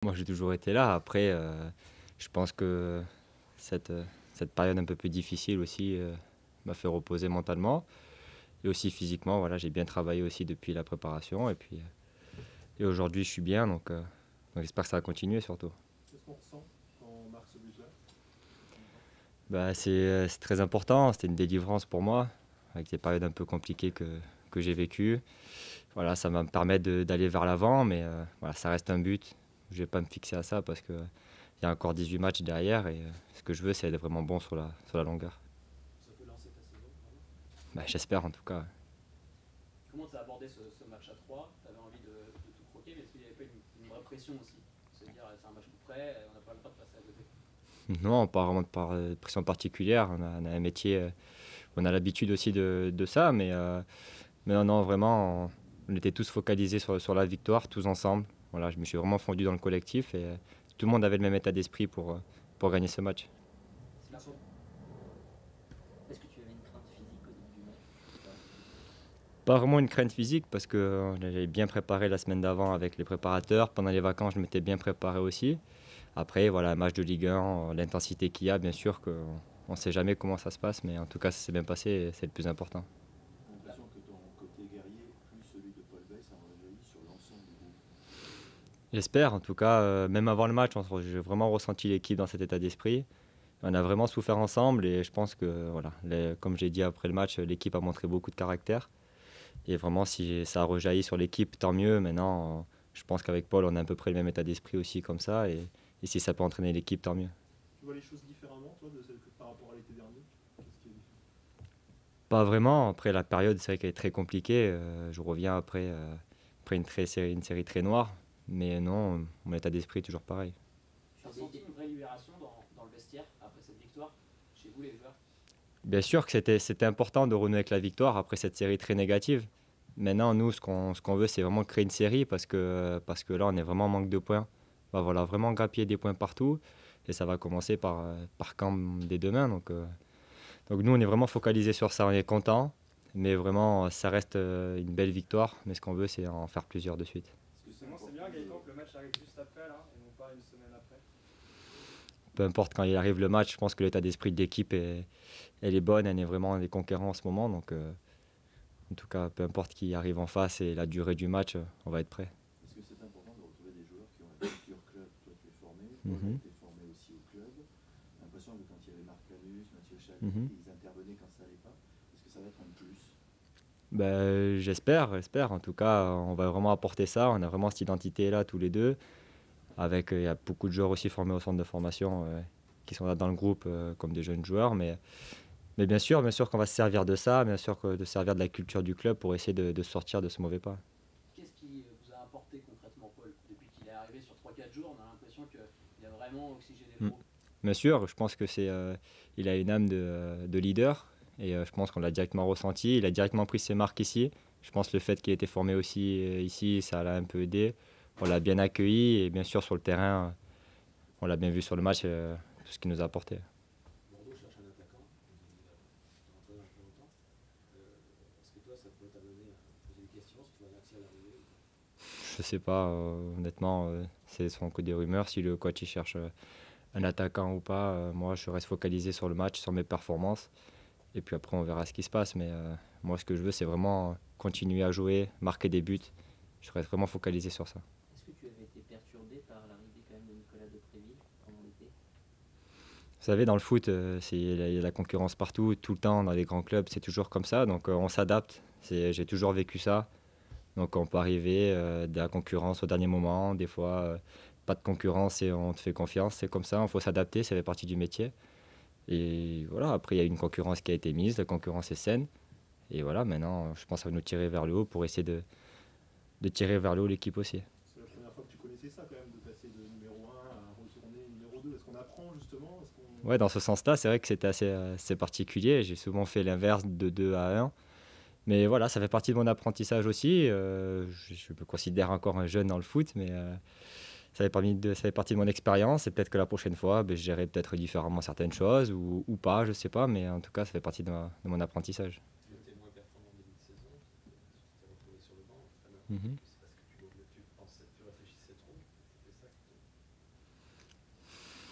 Moi, j'ai toujours été là. Après, je pense que cette, cette période un peu plus difficile aussi m'a fait reposer mentalement et aussi physiquement. Voilà, j'ai bien travaillé aussi depuis la préparation et aujourd'hui, je suis bien. Donc j'espère que ça va continuer surtout. Qu'est-ce qu'on ressent quand on marque ce but-là? Bah, c'est très important. C'était une délivrance pour moi avec des périodes un peu compliquées que j'ai vécues. Voilà, ça va me permettre d'aller vers l'avant, mais voilà, ça reste un but. Je ne vais pas me fixer à ça parce qu'il y a encore 18 matchs derrière et ce que je veux, c'est être vraiment bon sur la longueur. Ça peut lancer ta saison, vraiment. Bah, j'espère en tout cas. Comment tu as abordé ce match à 3? Tu avais envie de tout croquer, mais est-ce qu'il n'y avait pas une vraie pression aussi? Se dire, c'est un match tout prêt, on n'a pas le droit de passer à côté. Non, pas vraiment de pression particulière. On a un métier, on a l'habitude aussi de ça, mais non, non, vraiment, on était tous focalisés sur la victoire, tous ensemble. Voilà, je me suis vraiment fondu dans le collectif et tout le monde avait le même état d'esprit pour gagner ce match. C'est Vincent, Est-ce que tu avais une crainte physique au début du match ou pas? Pas vraiment une crainte physique parce que j'avais bien préparé la semaine d'avant avec les préparateurs. Pendant les vacances, je m'étais bien préparé aussi. Après, voilà, un match de Ligue 1, l'intensité qu'il y a, bien sûr qu'on ne sait jamais comment ça se passe, mais en tout cas, ça s'est bien passé et c'est le plus important. j'ai l'impression que ton côté guerrier, plus celui de Paul Bay, ça en réveille sur l'ensemble du groupe. J'espère, en tout cas, même avant le match, j'ai vraiment ressenti l'équipe dans cet état d'esprit. On a vraiment souffert ensemble et je pense que, voilà, comme j'ai dit après le match, l'équipe a montré beaucoup de caractère. Et vraiment, si ça a rejailli sur l'équipe, tant mieux. Maintenant, je pense qu'avec Paul, on a à peu près le même état d'esprit aussi comme ça. Et si ça peut entraîner l'équipe, tant mieux. Tu vois les choses différemment, toi, de celle que par rapport à l'été dernier? Qu'est-ce qui est différent? Pas vraiment. Après, la période, c'est vrai qu'elle est très compliquée. Je reviens après une série très noire. Mais non, mon état d'esprit est toujours pareil. Tu as senti une vraie libération dans le vestiaire après cette victoire, chez vous les joueurs? Bien sûr que c'était important de renouer avec la victoire après cette série très négative. Maintenant, nous, ce qu'on veut, c'est vraiment créer une série parce que là, on est vraiment en manque de points. Bah, voilà, vraiment grappiller des points partout. Et ça va commencer par Caen dès demain. Donc nous, on est vraiment focalisé sur ça. On est content. Mais vraiment, ça reste une belle victoire. Mais ce qu'on veut, c'est en faire plusieurs de suite. Est-ce que Justement, c'est bien Gaëtan que le match arrive juste après là, et non pas une semaine après. Peu importe quand il arrive le match, je pense que l'état d'esprit de l'équipe elle est bonne. Elle est vraiment des conquérants en ce moment. En tout cas, peu importe qui arrive en face et la durée du match, on va être prêt. Est-ce que c'est important de retrouver des joueurs qui ont la culture club? Toi, tu es formé, Paul a Mhm. été formé aussi au club. J'ai l'impression que quand il y avait Marc Canus, Mathieu Chalais, Mhm. ils intervenaient quand ça allait pas. Est-ce que ça va être un plus? Ben, j'espère. En tout cas, on va vraiment apporter ça. On a vraiment cette identité-là tous les deux. Avec, il y a beaucoup de joueurs aussi formés au centre de formation qui sont là dans le groupe comme des jeunes joueurs. Mais bien sûr qu'on va se servir de ça, bien sûr de se servir de la culture du club pour essayer de sortir de ce mauvais pas. Qu'est-ce qui vous a apporté concrètement, Paul? Depuis qu'il est arrivé sur 3-4 jours, on a l'impression qu'il a vraiment oxygéné le Mm. groupe. Bien sûr, je pense que il a une âme de leader et je pense qu'on l'a directement ressenti. Il a directement pris ses marques ici. Je pense que le fait qu'il ait été formé aussi ici, ça l'a un peu aidé. On l'a bien accueilli et bien sûr sur le terrain, on l'a bien vu sur le match, tout ce qu'il nous a apporté. Bordeaux cherche un attaquant, il est entraîné depuis longtemps. Est-ce que toi, ça pourrait t'amener à poser des questions si tu vois Naxia arriver? Je sais pas, honnêtement, ce sont que des rumeurs. Si le coach il cherche un attaquant ou pas, moi je reste focalisé sur le match, sur mes performances. Et puis après on verra ce qui se passe. Mais moi ce que je veux c'est vraiment continuer à jouer, marquer des buts. Je reste vraiment focalisé sur ça. Est-ce que tu avais été perturbé par l'arrivée quand même de Nicolas Depréville pendant l'été? Vous savez, dans le foot, il y a la concurrence partout, tout le temps, dans les grands clubs, c'est toujours comme ça. Donc on s'adapte. J'ai toujours vécu ça. Donc on peut arriver de la concurrence au dernier moment, des fois pas de concurrence et on te fait confiance. C'est comme ça, il faut s'adapter, ça fait partie du métier. Et voilà, après il y a une concurrence qui a été mise, la concurrence est saine. Et voilà, maintenant je pense que ça va nous tirer vers le haut pour essayer de tirer vers le haut l'équipe aussi. C'est la première fois que tu connaissais ça quand même, de passer de numéro 1 à retourner numéro 2. Est-ce qu'on apprend justement? Ouais, dans ce sens-là, c'est vrai que c'était assez particulier. J'ai souvent fait l'inverse de 2 à 1. Mais voilà, ça fait partie de mon apprentissage aussi. Je me considère encore un jeune dans le foot, mais ça fait partie de mon expérience. Et peut-être que la prochaine fois, ben, je gérerai peut-être différemment certaines choses ou pas, je sais pas. Mais en tout cas, ça fait partie de mon apprentissage. Tu étais moins performant en début de saison, tu t'es retrouvé sur le banc, l'entraîneur. Mhm. C'est parce que tu réfléchissais trop, c'était ça?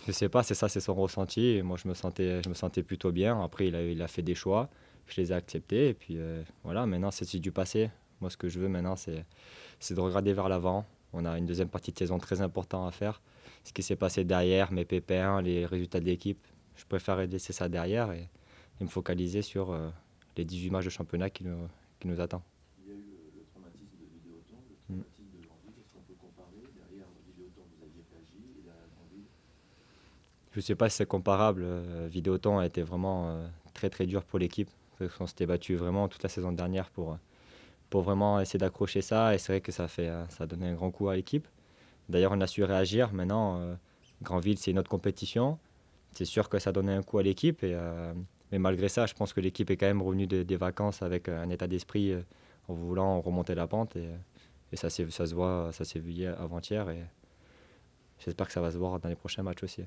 Je sais pas, c'est ça, c'est son ressenti. Et moi, je me sentais plutôt bien. Après, il a fait des choix, je les ai acceptés. Et puis voilà, maintenant, c'est du passé. Moi, ce que je veux maintenant, c'est de regarder vers l'avant. On a une deuxième partie de saison très importante à faire. Ce qui s'est passé derrière, mes pépins, les résultats de l'équipe, je préfère laisser ça derrière et me focaliser sur les 18 matchs de championnat qui nous attendent. Il y a eu le traumatisme de Vidéoton, le Mm. traumatisme de Grandville. Est-ce qu'on peut comparer? Derrière Vidéoton, vous aviez Plagy et derrière Grandville? Je ne sais pas si c'est comparable. Vidéoton a été vraiment très très dur pour l'équipe. Parce qu'on s'était battu vraiment toute la saison dernière pour vraiment essayer d'accrocher ça. Et c'est vrai que ça a donné un grand coup à l'équipe. D'ailleurs, on a su réagir. Maintenant, Grandville, c'est une autre compétition. C'est sûr que ça donnait un coup à l'équipe. Mais malgré ça, je pense que l'équipe est quand même revenue des vacances avec un état d'esprit en voulant remonter la pente. Et ça se voit, ça s'est vu avant-hier. Et j'espère que ça va se voir dans les prochains matchs aussi.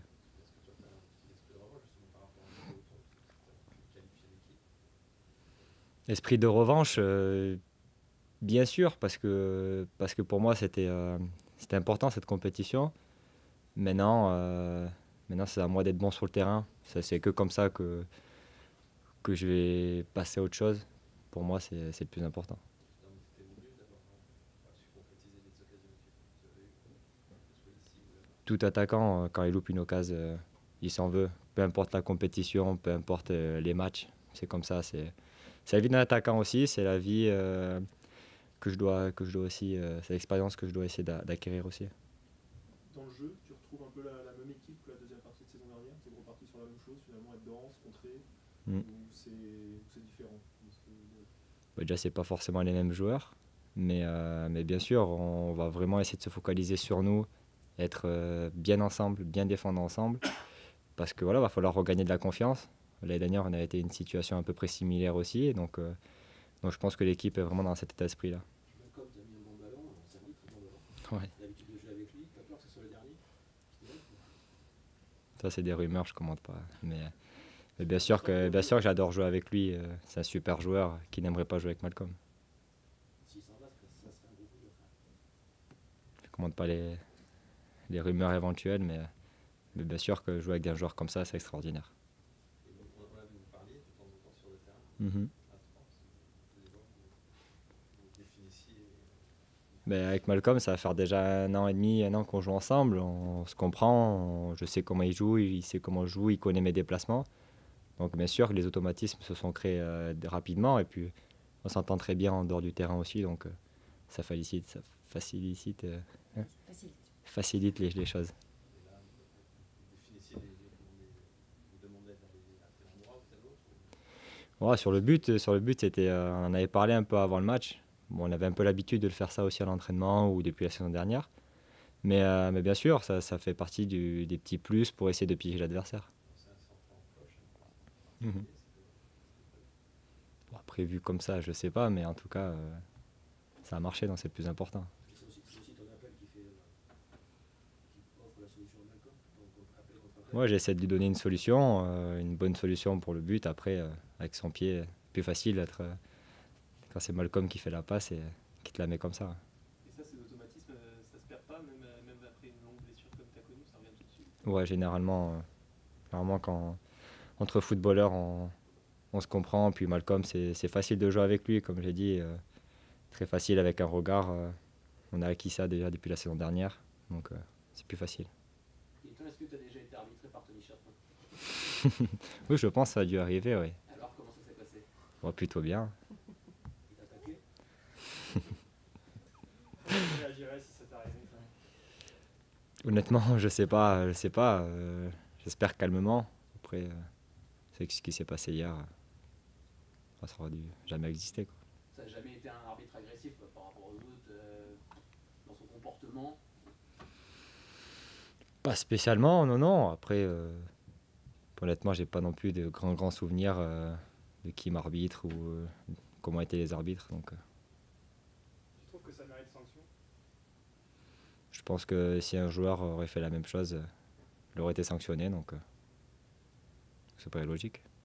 Esprit de revanche, bien sûr, parce que pour moi, c'était important cette compétition. Maintenant, c'est à moi d'être bon sur le terrain. C'est que comme ça que je vais passer à autre chose. Pour moi, c'est le plus important. Tout attaquant, quand il loupe une occasion, il s'en veut. Peu importe la compétition, peu importe les matchs. C'est comme ça. C'est la vie d'un attaquant aussi. C'est la vie que je dois aussi. C'est l'expérience que je dois essayer d'acquérir aussi. Dans le jeu, tu retrouves un peu la même équipe que la deuxième partie de saison dernière? Tu es reparti sur la même chose, finalement, être dense, contrer, ou c'est différent? Déjà, c'est pas forcément les mêmes joueurs. Mais bien sûr, on va vraiment essayer de se focaliser sur nous, être bien ensemble, bien défendre ensemble. Parce que voilà, va falloir regagner de la confiance. L'année dernière, on a été une situation à peu près similaire aussi. Donc je pense que l'équipe est vraiment dans cet état d'esprit-là. Malcolm, tu as mis un bon ballon, c'est un très bon ballon. Ouais. Tu as l'habitude de jouer avec lui, tu as peur que ce soit le dernier qui te donne? Ça, c'est des rumeurs, je ne commente pas. Mais bien sûr que j'adore jouer avec lui. C'est un super joueur. Qui n'aimerait pas jouer avec Malcolm? S'il s'en va, ça serait un gros coup dur. Je ne commente pas les rumeurs éventuelles, mais bien sûr que jouer avec un joueur comme ça, c'est extraordinaire. Et donc, on avait parlé de temps en temps sur le terrain. Mhm. À 3, vous définissiez. Avec Malcolm, ça va faire déjà 1 an et demi, 1 an qu'on joue ensemble. On se comprend, je sais comment il joue, il sait comment je joue, il connaît mes déplacements. Donc bien sûr, les automatismes se sont créés rapidement et puis on s'entend très bien en dehors du terrain aussi. Donc ça facilite les choses. Et là, vous définissiez vous demandez d'aller à tel endroit ou tel autre. Ouais, sur le but c'était, on en avait parlé un peu avant le match. Bon, on avait un peu l'habitude de le faire ça aussi à l'entraînement ou depuis la saison dernière. Mais bien sûr, ça fait partie des petits plus pour essayer de piéger l'adversaire. C'est un centre en poche. Mhm. Bon, après, vu comme ça, je sais pas, mais en tout cas, ça a marché, donc c'est le plus important. C'est aussi ton appel qui offre la solution à Malcolm. Donc, appel contre appel. Moi, j'essaie de lui donner une solution, une bonne solution pour le but. Après, avec son pied, plus facile d'être. Quand c'est Malcolm qui fait la passe et qui te la met comme ça. Et ça, ces automatismes, ça se perd pas, même après une longue blessure comme tu as connu, ça revient tout de suite? Ouais, généralement quand entre footballeurs, on se comprend. Puis Malcolm, c'est facile de jouer avec lui, comme j'ai dit. Très facile avec un regard. On a acquis ça déjà depuis la saison dernière. Donc, c'est plus facile. Et toi, est-ce que tu as déjà été arbitré par Tony Chapin? Oui, je pense que ça a dû arriver, oui. Alors, comment ça s'est passé? Bon, plutôt bien. Il t'a attaqué. Comment tu réagirais si ça t'arrivait? Honnêtement, je sais pas. J'espère calmement. Après, c'est ce qui s'est passé hier. Ça aurait dû jamais exister, quoi. Ça n'a jamais été un arbitre agressif par rapport aux autres, dans son comportement? Pas spécialement, non. Après, honnêtement, j'ai pas non plus de grands souvenirs de qui m'arbitre ou comment étaient les arbitres. Donc, Tu trouves que ça mérite sanction? je pense que si un joueur aurait fait la même chose, il aurait été sanctionné. Donc, c'est pas logique.